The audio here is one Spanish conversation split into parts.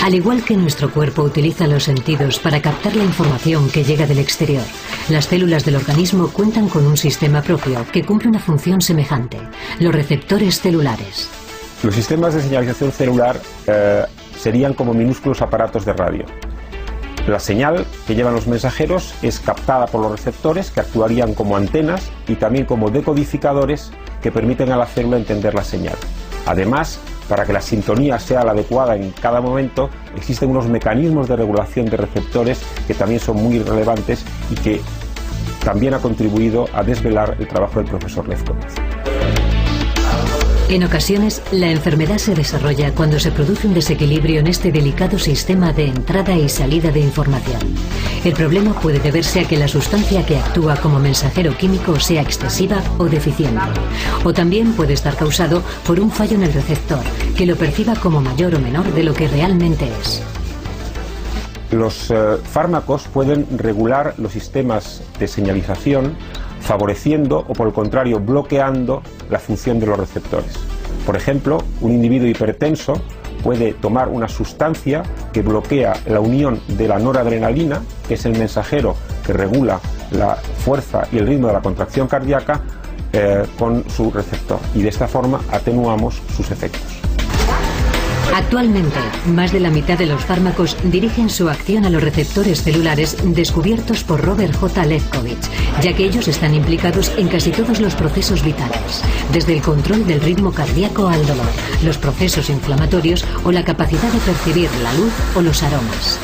Al igual que nuestro cuerpo utiliza los sentidos para captar la información que llega del exterior, las células del organismo cuentan con un sistema propio que cumple una función semejante: los receptores celulares. Los sistemas de señalización celular serían como minúsculos aparatos de radio. La señal que llevan los mensajeros es captada por los receptores, que actuarían como antenas y también como decodificadores que permiten a la célula entender la señal. Además, para que la sintonía sea la adecuada en cada momento, existen unos mecanismos de regulación de receptores que también son muy relevantes y que también ha contribuido a desvelar el trabajo del profesor Lefkowitz. En ocasiones, la enfermedad se desarrolla cuando se produce un desequilibrio en este delicado sistema de entrada y salida de información. El problema puede deberse a que la sustancia que actúa como mensajero químico sea excesiva o deficiente. O también puede estar causado por un fallo en el receptor, que lo perciba como mayor o menor de lo que realmente es. Los fármacos pueden regular los sistemas de señalización, favoreciendo o por el contrario bloqueando la función de los receptores. Por ejemplo, un individuo hipertenso puede tomar una sustancia que bloquea la unión de la noradrenalina, que es el mensajero que regula la fuerza y el ritmo de la contracción cardíaca, con su receptor, y de esta forma atenuamos sus efectos. Actualmente, más de la mitad de los fármacos dirigen su acción a los receptores celulares descubiertos por Robert J. Lefkowitz, ya que ellos están implicados en casi todos los procesos vitales, desde el control del ritmo cardíaco al dolor, los procesos inflamatorios o la capacidad de percibir la luz o los aromas.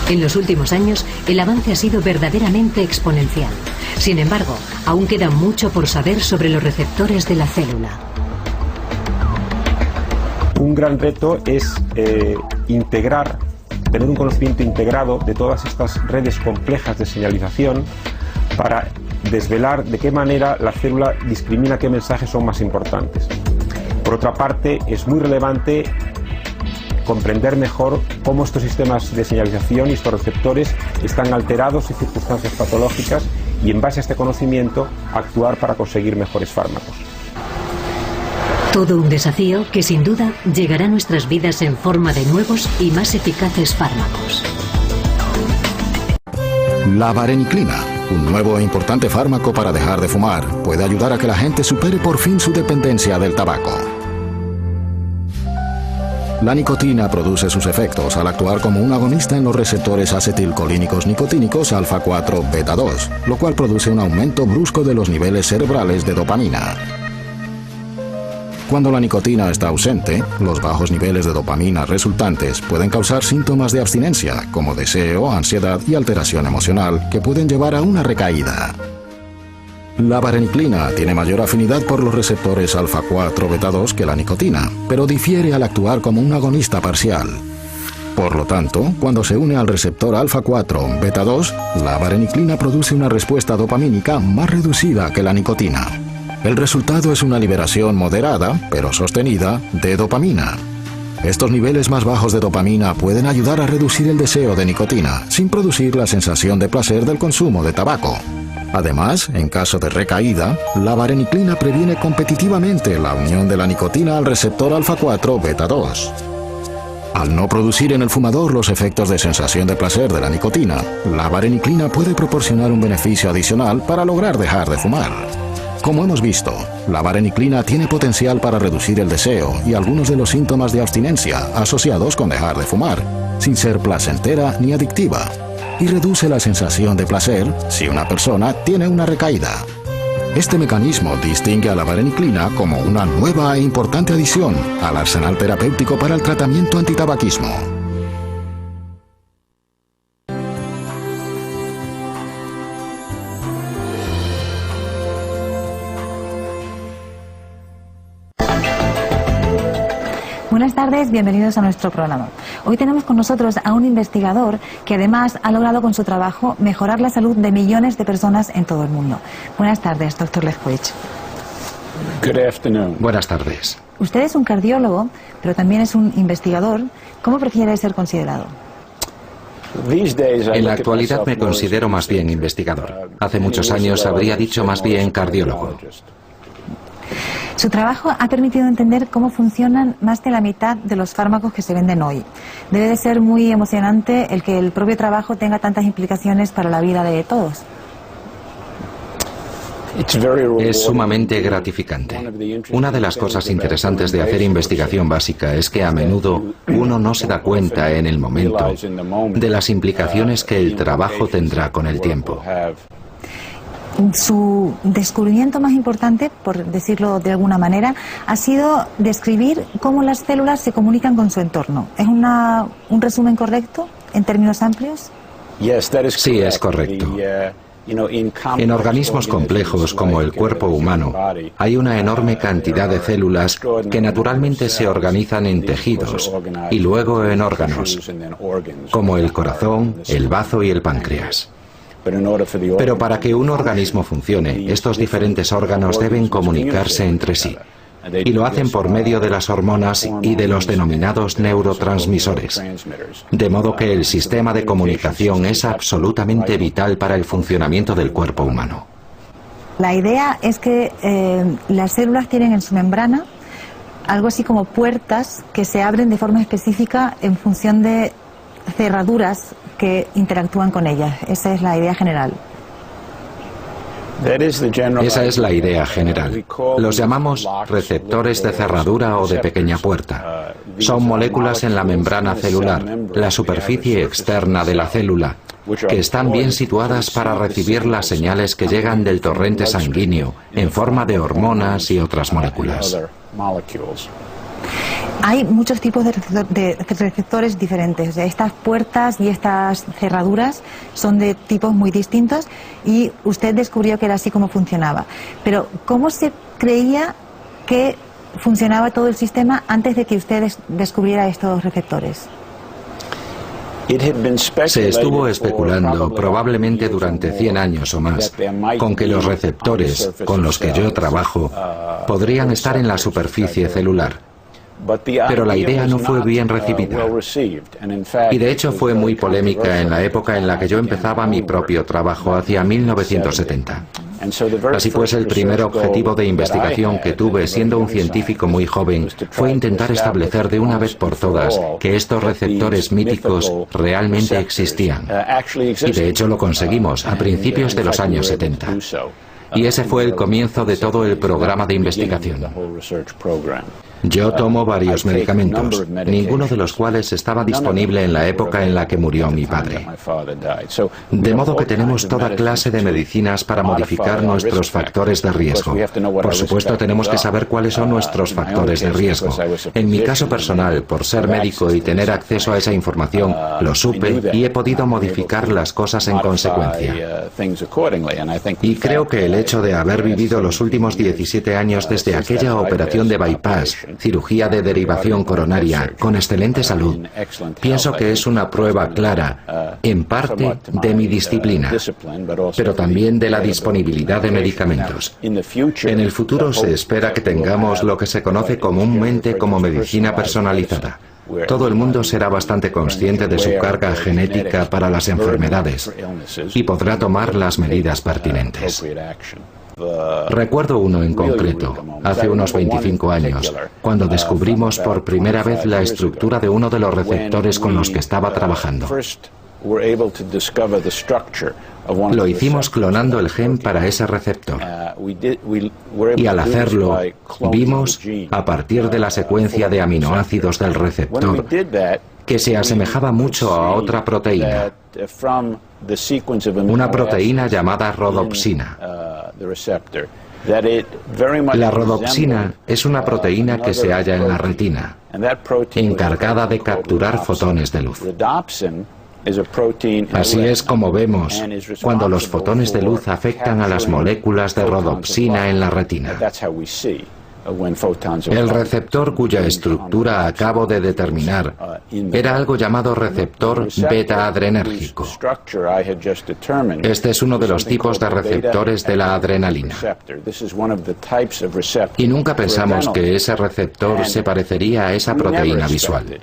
En los últimos años, el avance ha sido verdaderamente exponencial. Sin embargo, aún queda mucho por saber sobre los receptores de la célula. Un gran reto es tener un conocimiento integrado de todas estas redes complejas de señalización para desvelar de qué manera la célula discrimina qué mensajes son más importantes. Por otra parte, es muy relevante comprender mejor cómo estos sistemas de señalización y estos receptores están alterados en circunstancias patológicas y, en base a este conocimiento, actuar para conseguir mejores fármacos. Todo un desafío que sin duda llegará a nuestras vidas en forma de nuevos y más eficaces fármacos. La vareniclina, un nuevo e importante fármaco para dejar de fumar, puede ayudar a que la gente supere por fin su dependencia del tabaco. La nicotina produce sus efectos al actuar como un agonista en los receptores acetilcolínicos nicotínicos alfa-4 beta-2, lo cual produce un aumento brusco de los niveles cerebrales de dopamina. Cuando la nicotina está ausente, los bajos niveles de dopamina resultantes pueden causar síntomas de abstinencia, como deseo, ansiedad y alteración emocional, que pueden llevar a una recaída. La vareniclina tiene mayor afinidad por los receptores alfa-4 beta-2 que la nicotina, pero difiere al actuar como un agonista parcial. Por lo tanto, cuando se une al receptor alfa-4 beta-2, la vareniclina produce una respuesta dopamínica más reducida que la nicotina. El resultado es una liberación moderada, pero sostenida, de dopamina. Estos niveles más bajos de dopamina pueden ayudar a reducir el deseo de nicotina, sin producir la sensación de placer del consumo de tabaco. Además, en caso de recaída, la vareniclina previene competitivamente la unión de la nicotina al receptor alfa-4 beta-2. Al no producir en el fumador los efectos de sensación de placer de la nicotina, la vareniclina puede proporcionar un beneficio adicional para lograr dejar de fumar. Como hemos visto, la vareniclina tiene potencial para reducir el deseo y algunos de los síntomas de abstinencia asociados con dejar de fumar, sin ser placentera ni adictiva, y reduce la sensación de placer si una persona tiene una recaída. Este mecanismo distingue a la vareniclina como una nueva e importante adición al arsenal terapéutico para el tratamiento antitabaquismo. Buenas tardes, bienvenidos a nuestro programa. Hoy tenemos con nosotros a un investigador que además ha logrado con su trabajo mejorar la salud de millones de personas en todo el mundo. Buenas tardes, doctor Lefkowitz. Good afternoon. Buenas tardes. Usted es un cardiólogo, pero también es un investigador. ¿Cómo prefiere ser considerado? En la actualidad me considero más bien investigador. Hace muchos años habría dicho más bien cardiólogo. Su trabajo ha permitido entender cómo funcionan más de la mitad de los fármacos que se venden hoy. Debe de ser muy emocionante el que el propio trabajo tenga tantas implicaciones para la vida de todos. Es sumamente gratificante. Una de las cosas interesantes de hacer investigación básica es que a menudo uno no se da cuenta en el momento de las implicaciones que el trabajo tendrá con el tiempo. Su descubrimiento más importante, por decirlo de alguna manera, ha sido describir cómo las células se comunican con su entorno. ¿Es un resumen correcto en términos amplios? Sí, es correcto. En organismos complejos como el cuerpo humano hay una enorme cantidad de células que naturalmente se organizan en tejidos y luego en órganos, como el corazón, el bazo y el páncreas. Pero para que un organismo funcione, estos diferentes órganos deben comunicarse entre sí. Y lo hacen por medio de las hormonas y de los denominados neurotransmisores. De modo que el sistema de comunicación es absolutamente vital para el funcionamiento del cuerpo humano. La idea es que las células tienen en su membrana algo así como puertas que se abren de forma específica en función de cerraduras que interactúan con ellas. Esa es la idea general. Esa es la idea general. Los llamamos receptores de cerradura o de pequeña puerta. Son moléculas en la membrana celular, la superficie externa de la célula, que están bien situadas para recibir las señales que llegan del torrente sanguíneo en forma de hormonas y otras moléculas. Hay muchos tipos de receptores diferentes. O sea, estas puertas y estas cerraduras son de tipos muy distintos y usted descubrió que era así como funcionaba. Pero ¿cómo se creía que funcionaba todo el sistema antes de que usted descubriera estos receptores? Se estuvo especulando, probablemente durante 100 años o más, con que los receptores con los que yo trabajo podrían estar en la superficie celular. Pero la idea no fue bien recibida. Y de hecho fue muy polémica en la época en la que yo empezaba mi propio trabajo, hacia 1970. Así pues, el primer objetivo de investigación que tuve siendo un científico muy joven fue intentar establecer de una vez por todas que estos receptores míticos realmente existían. Y de hecho lo conseguimos a principios de los años 70. Y ese fue el comienzo de todo el programa de investigación. Yo tomo varios medicamentos, ninguno de los cuales estaba disponible en la época en la que murió mi padre. De modo que tenemos toda clase de medicinas para modificar nuestros factores de riesgo. Por supuesto, tenemos que saber cuáles son nuestros factores de riesgo. En mi caso personal, por ser médico y tener acceso a esa información, lo supe y he podido modificar las cosas en consecuencia. Y creo que el hecho de haber vivido los últimos 17 años desde aquella operación de bypass, cirugía de derivación coronaria, con excelente salud, pienso que es una prueba clara, en parte, de mi disciplina, pero también de la disponibilidad de medicamentos. En el futuro se espera que tengamos lo que se conoce comúnmente como medicina personalizada. Todo el mundo será bastante consciente de su carga genética para las enfermedades y podrá tomar las medidas pertinentes. Recuerdo uno en concreto, hace unos 25 años, cuando descubrimos por primera vez la estructura de uno de los receptores con los que estaba trabajando. Lo hicimos clonando el gen para ese receptor. Y al hacerlo, vimos, a partir de la secuencia de aminoácidos del receptor, que se asemejaba mucho a otra proteína, una proteína llamada rodopsina. La rodopsina es una proteína que se halla en la retina, encargada de capturar fotones de luz. Así es como vemos cuando los fotones de luz afectan a las moléculas de rodopsina en la retina. El receptor cuya estructura acabo de determinar era algo llamado receptor beta-adrenérgico. Este es uno de los tipos de receptores de la adrenalina. Y nunca pensamos que ese receptor se parecería a esa proteína visual.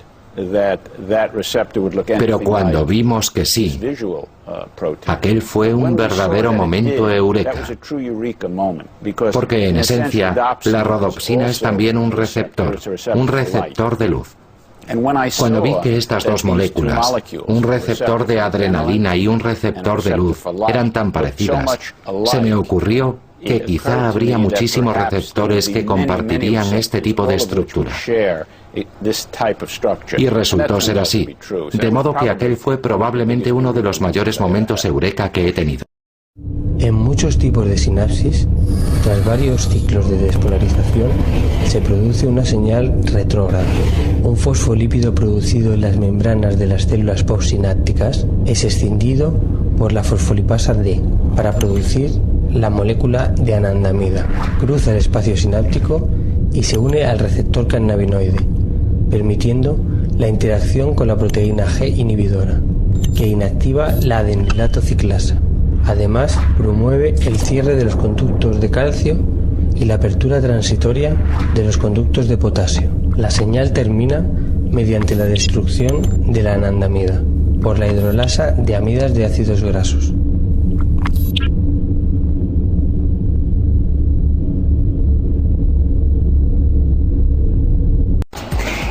Pero cuando vimos que sí, aquel fue un verdadero momento eureka. Porque en esencia, la rodopsina es también un receptor de luz. Cuando vi que estas dos moléculas, un receptor de adrenalina y un receptor de luz, eran tan parecidas, se me ocurrió que quizá habría muchísimos receptores que compartirían este tipo de estructura. Y resultó ser así, de modo que aquel fue probablemente uno de los mayores momentos eureka que he tenido. En muchos tipos de sinapsis, tras varios ciclos de despolarización, se produce una señal retrógrada. Un fosfolípido producido en las membranas de las células postsinápticas es escindido por la fosfolipasa D para producir la molécula de anandamida. Cruza el espacio sináptico y se une al receptor cannabinoide, permitiendo la interacción con la proteína G inhibidora, que inactiva la adenilato ciclasa. Además, promueve el cierre de los conductos de calcio y la apertura transitoria de los conductos de potasio. La señal termina mediante la destrucción de la anandamida por la hidrolasa de amidas de ácidos grasos.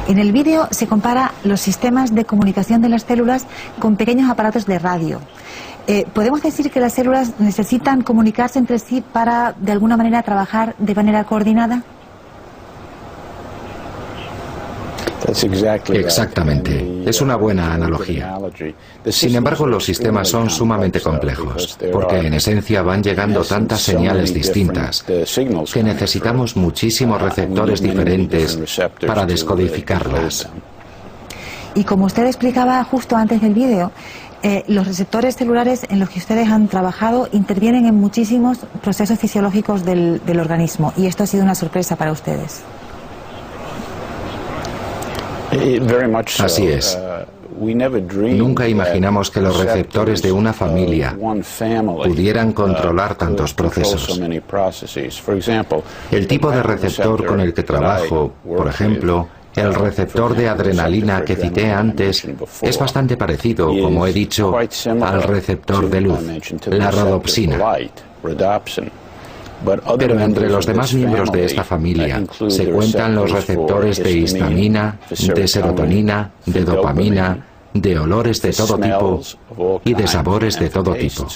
En el vídeo se compara los sistemas de comunicación de las células con pequeños aparatos de radio. ¿Podemos decir que las células necesitan comunicarse entre sí para, de alguna manera, trabajar de manera coordinada? Exactamente. Es una buena analogía. Sin embargo, los sistemas son sumamente complejos, porque en esencia van llegando tantas señales distintas que necesitamos muchísimos receptores diferentes para descodificarlas. Y como usted explicaba justo antes del vídeo, los receptores celulares en los que ustedes han trabajado intervienen en muchísimos procesos fisiológicos del organismo, y esto ha sido una sorpresa para ustedes. Así es. Nunca imaginamos que los receptores de una familia pudieran controlar tantos procesos. El tipo de receptor con el que trabajo, por ejemplo, el receptor de adrenalina que cité antes, es bastante parecido, como he dicho, al receptor de luz, la rodopsina. Pero entre los demás miembros de esta familia se cuentan los receptores de histamina, de serotonina, de dopamina, de olores de todo tipo y de sabores de todo tipo.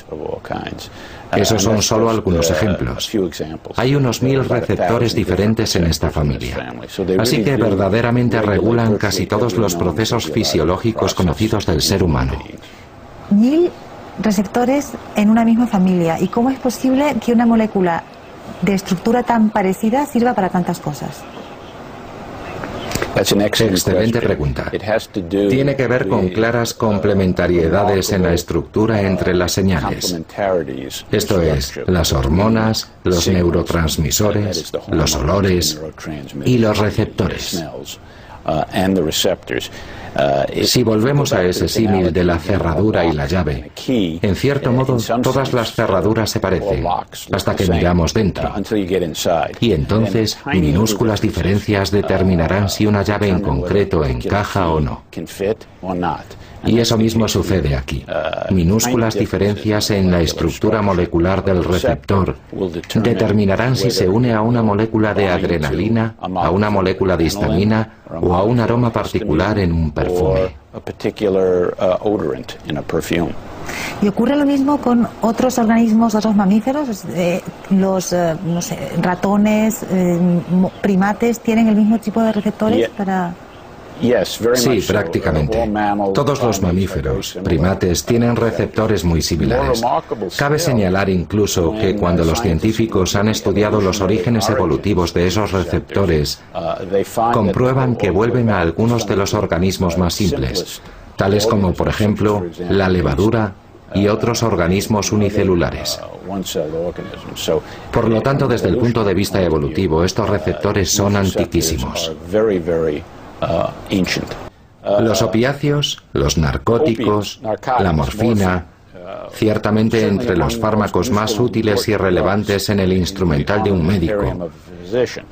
Esos son solo algunos ejemplos. Hay unos 1000 receptores diferentes en esta familia. Así que verdaderamente regulan casi todos los procesos fisiológicos conocidos del ser humano. 1000 receptores en una misma familia. ¿Y cómo es posible que una molécula de estructura tan parecida sirva para tantas cosas? Excelente pregunta. Tiene que ver con claras complementariedades en la estructura entre las señales. Esto es, las hormonas, los neurotransmisores, los olores y los receptores. Si volvemos a ese símil de la cerradura y la llave, en cierto modo todas las cerraduras se parecen, hasta que miramos dentro. Y entonces minúsculas diferencias determinarán si una llave en concreto encaja o no. Y eso mismo sucede aquí. Minúsculas diferencias en la estructura molecular del receptor determinarán si se une a una molécula de adrenalina, a una molécula de histamina o a un aroma particular en un perfume. ¿Y ocurre lo mismo con otros organismos, otros mamíferos? Los no sé, ratones, primates, ¿tienen el mismo tipo de receptores para...? Sí, prácticamente. Todos los mamíferos, primates, tienen receptores muy similares. Cabe señalar incluso que cuando los científicos han estudiado los orígenes evolutivos de esos receptores, comprueban que vuelven a algunos de los organismos más simples, tales como, por ejemplo, la levadura y otros organismos unicelulares. Por lo tanto, desde el punto de vista evolutivo, estos receptores son antiquísimos. Los opiáceos, los narcóticos, la morfina, ciertamente entre los fármacos más útiles y relevantes en el instrumental de un médico.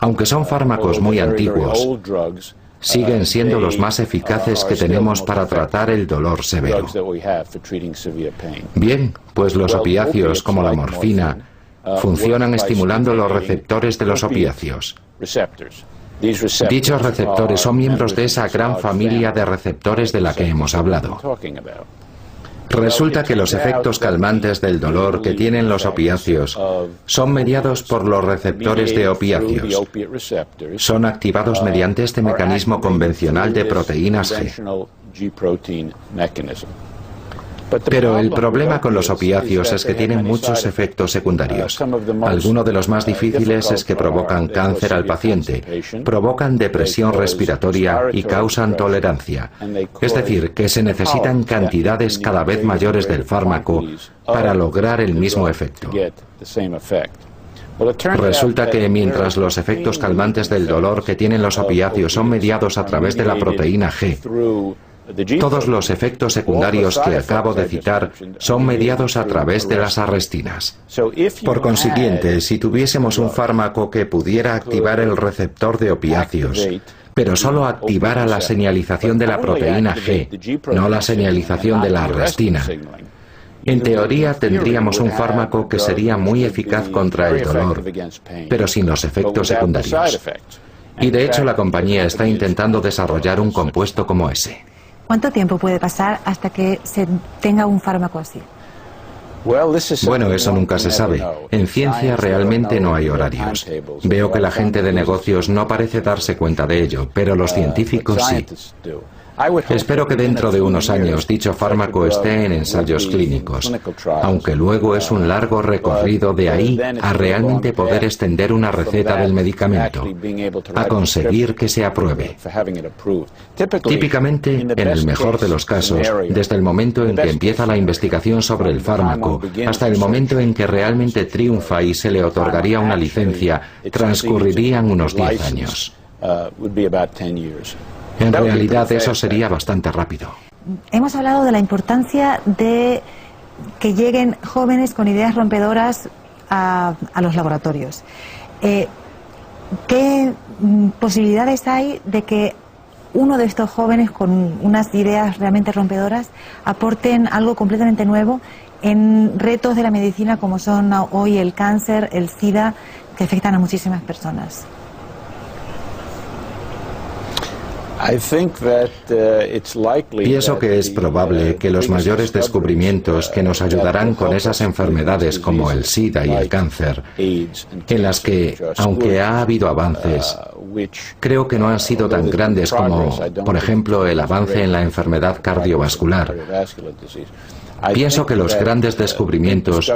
Aunque son fármacos muy antiguos, siguen siendo los más eficaces que tenemos para tratar el dolor severo. Bien, pues los opiáceos, como la morfina, funcionan estimulando los receptores de los opiáceos. Dichos receptores son miembros de esa gran familia de receptores de la que hemos hablado. Resulta que los efectos calmantes del dolor que tienen los opiáceos son mediados por los receptores de opiáceos. Son activados mediante este mecanismo convencional de proteínas G. Pero el problema con los opiáceos es que tienen muchos efectos secundarios. Alguno de los más difíciles es que provocan cáncer al paciente, provocan depresión respiratoria y causan tolerancia. Es decir, que se necesitan cantidades cada vez mayores del fármaco para lograr el mismo efecto. Resulta que mientras los efectos calmantes del dolor que tienen los opiáceos son mediados a través de la proteína G, todos los efectos secundarios que acabo de citar son mediados a través de las arrestinas. Por consiguiente, si tuviésemos un fármaco que pudiera activar el receptor de opiáceos, pero solo activara la señalización de la proteína G, no la señalización de la arrestina, en teoría tendríamos un fármaco que sería muy eficaz contra el dolor, pero sin los efectos secundarios. Y de hecho la compañía está intentando desarrollar un compuesto como ese. ¿Cuánto tiempo puede pasar hasta que se tenga un fármaco así? Bueno, eso nunca se sabe. En ciencia realmente no hay horarios. Veo que la gente de negocios no parece darse cuenta de ello, pero los científicos sí. Espero que dentro de unos años dicho fármaco esté en ensayos clínicos, aunque luego es un largo recorrido de ahí a realmente poder extender una receta del medicamento, a conseguir que se apruebe. Típicamente, en el mejor de los casos, desde el momento en que empieza la investigación sobre el fármaco hasta el momento en que realmente triunfa y se le otorgaría una licencia, transcurrirían unos 10 años. En realidad eso sería bastante rápido. Hemos hablado de la importancia de que lleguen jóvenes con ideas rompedoras a los laboratorios. ¿Qué posibilidades hay de que uno de estos jóvenes con unas ideas realmente rompedoras aporten algo completamente nuevo en retos de la medicina como son hoy el cáncer, el SIDA, que afectan a muchísimas personas? Pienso que es probable que los mayores descubrimientos que nos ayudarán con esas enfermedades como el SIDA y el cáncer, en las que, aunque ha habido avances, creo que no han sido tan grandes como, por ejemplo, el avance en la enfermedad cardiovascular. Pienso que los grandes descubrimientos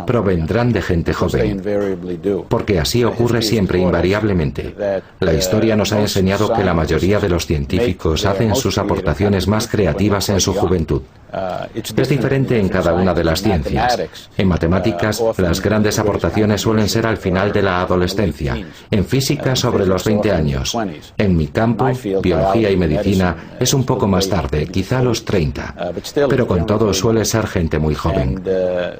provendrán de gente joven, porque así ocurre siempre, invariablemente. La historia nos ha enseñado que la mayoría de los científicos hacen sus aportaciones más creativas en su juventud. Es diferente en cada una de las ciencias. En matemáticas, las grandes aportaciones suelen ser al final de la adolescencia. En física, sobre los 20 años. En mi campo, biología y medicina, es un poco más tarde, quizá a los 30. Pero con todo suele ser gente muy joven.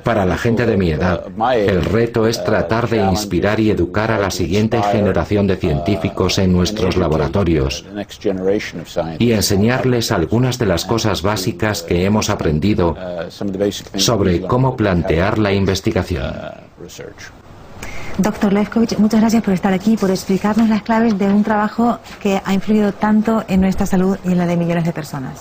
Para la gente de mi edad, el reto es tratar de inspirar y educar a la siguiente generación de científicos en nuestros laboratorios y enseñarles algunas de las cosas básicas que hemos aprendido sobre cómo plantear la investigación. Doctor Lefkovich, muchas gracias por estar aquí, por explicarnos las claves de un trabajo que ha influido tanto en nuestra salud y en la de millones de personas.